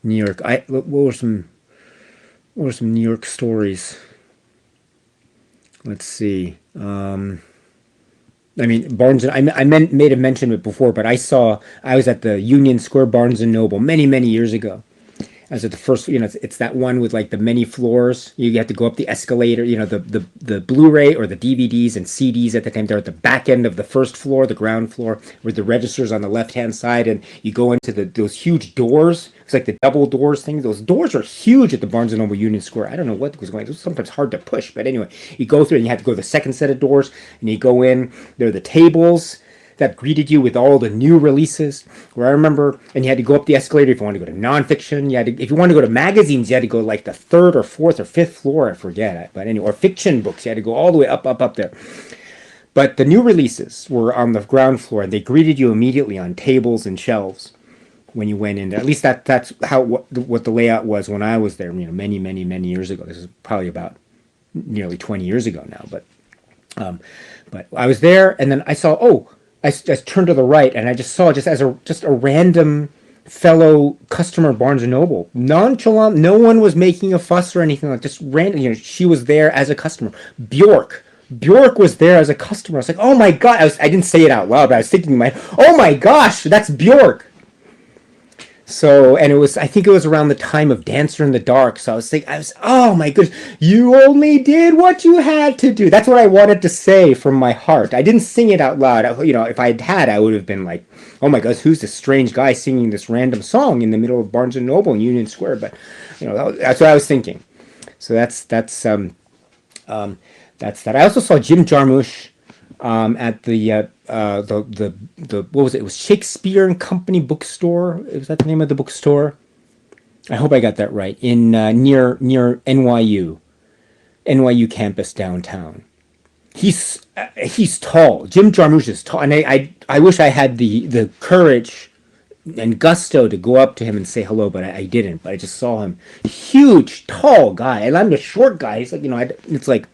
New York. What were some New York stories? Let's see. I mean, Barnes and made a mention of it before, but I was at the Union Square Barnes and Noble many years ago. I was at the first, it's that one with like the many floors. You have to go up the escalator. The Blu-ray or the DVDs and CDs at the time, they're at the back end of the first floor, the ground floor, with the registers on the left-hand side, and you go into those huge doors. It's like the double doors thing. Those doors are huge at the Barnes and Noble Union Square. I don't know what was going on. It was sometimes hard to push, but anyway, you go through and you have to go to the second set of doors, and you go in. There are the tables that greeted you with all the new releases. Where I remember, and you had to go up the escalator if you wanted to go to nonfiction. If you wanted to go to magazines, you had to go like the third or fourth or fifth floor. I forget, but anyway, or fiction books, you had to go all the way up there. But the new releases were on the ground floor, and they greeted you immediately on tables and shelves when you went in there. At least that's how what the layout was when I was there. Many years ago. This is probably about nearly 20 years ago now. But I was there, and then I saw I just turned to the right, and I just saw just a random fellow customer at Barnes and Noble, nonchalant. No one was making a fuss or anything, like just random. She was there as a customer. Bjork was there as a customer. I was like, oh my god! I didn't say it out loud, but I was thinking in my head, oh my gosh, that's Bjork. So, and I think it was around the time of Dancer in the Dark. So oh my goodness, you only did what you had to do. That's what I wanted to say from my heart. I didn't sing it out loud. If I had, I would have been like, oh my gosh, who's this strange guy singing this random song in the middle of Barnes and Noble in Union Square? But, that's what I was thinking. So that's that. I also saw Jim Jarmusch at the what was it? It was Shakespeare and Company bookstore. Was that the name of the bookstore? I hope I got that right. In near NYU campus downtown. He's tall. Jim Jarmusch is tall, and I wish I had the courage and gusto to go up to him and say hello, but I didn't. But I just saw him, huge, tall guy, and I'm the short guy. He's like, it's like,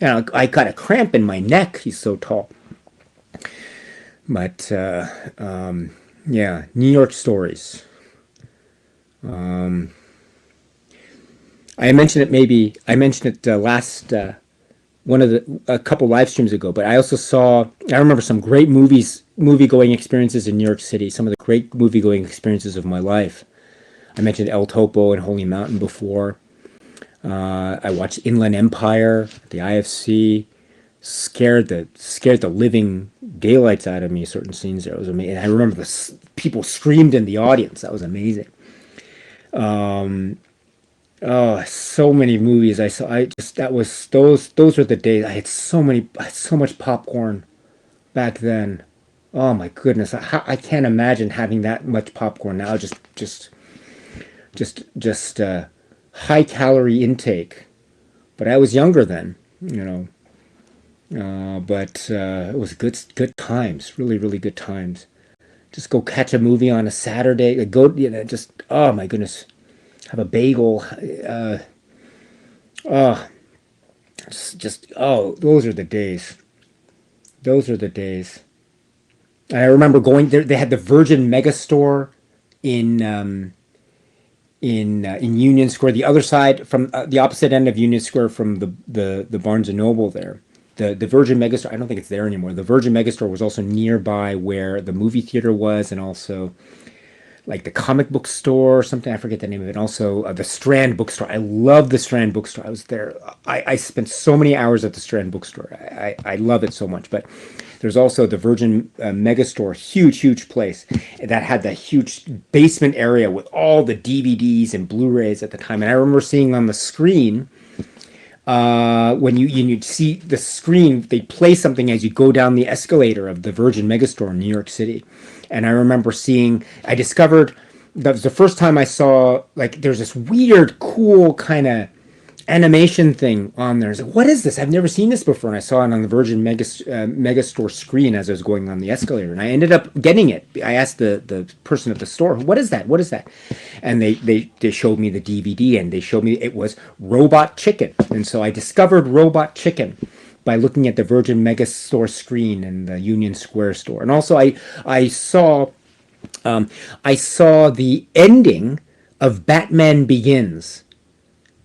I got a cramp in my neck. He's so tall. But yeah, New York stories. I mentioned it last a couple live streams ago, but I remember some great movie going experiences in New York City, some of the great movie going experiences of my life. I mentioned El Topo and Holy Mountain before. I watched Inland Empire at the IFC. Scared the living daylights out of me. Certain scenes there, it was amazing. And I remember the people screamed in the audience. That was amazing. Oh, so many movies I saw. Those were the days. I had so much popcorn back then. Oh my goodness, I can't imagine having that much popcorn now. Just high calorie intake. But I was younger then, but it was good times, really good times. Just go catch a movie on a Saturday. Just oh my goodness, have a bagel. Oh, those are the days. Those are the days. I remember going there. They had the Virgin Megastore in Union Square, the other side from the opposite end of Union Square from the Barnes and Noble there. The Virgin Megastore, I don't think it's there anymore. The Virgin Megastore was also nearby where the movie theater was, and also like the comic book store or something. I forget the name of it. And also the Strand bookstore. I love the Strand bookstore. I was there. I spent so many hours at the Strand bookstore. I love it so much. But there's also the Virgin Megastore, huge place that had that huge basement area with all the DVDs and Blu-rays at the time. And I remember seeing on the screen, when you see the screen, they play something as you go down the escalator of the Virgin Megastore in New York City. And I remember I discovered, that was the first time I saw, like, there's this weird, cool kind of animation thing on there. I was like, what is this? I've never seen this before. And I saw it on the Virgin Megastore screen as I was going on the escalator. And I ended up getting it. I asked the person at the store, what is that? What is that? And they showed me the DVD, and they showed me it was Robot Chicken. And so I discovered Robot Chicken by looking at the Virgin Megastore screen and the Union Square store. And also I saw the ending of Batman Begins.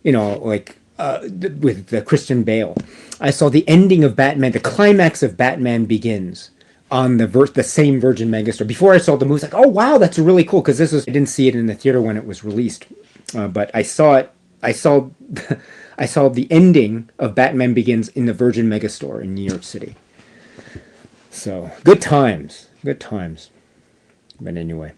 You know, like with the Christian Bale. I saw the ending of Batman, the climax of Batman Begins on the same Virgin Megastore. Before I saw the movie, I was like, oh wow, that's really cool because I didn't see it in the theater when it was released, but I saw it. I saw I saw the ending of Batman Begins in the Virgin Megastore in New York City. So good times, good times. But anyway.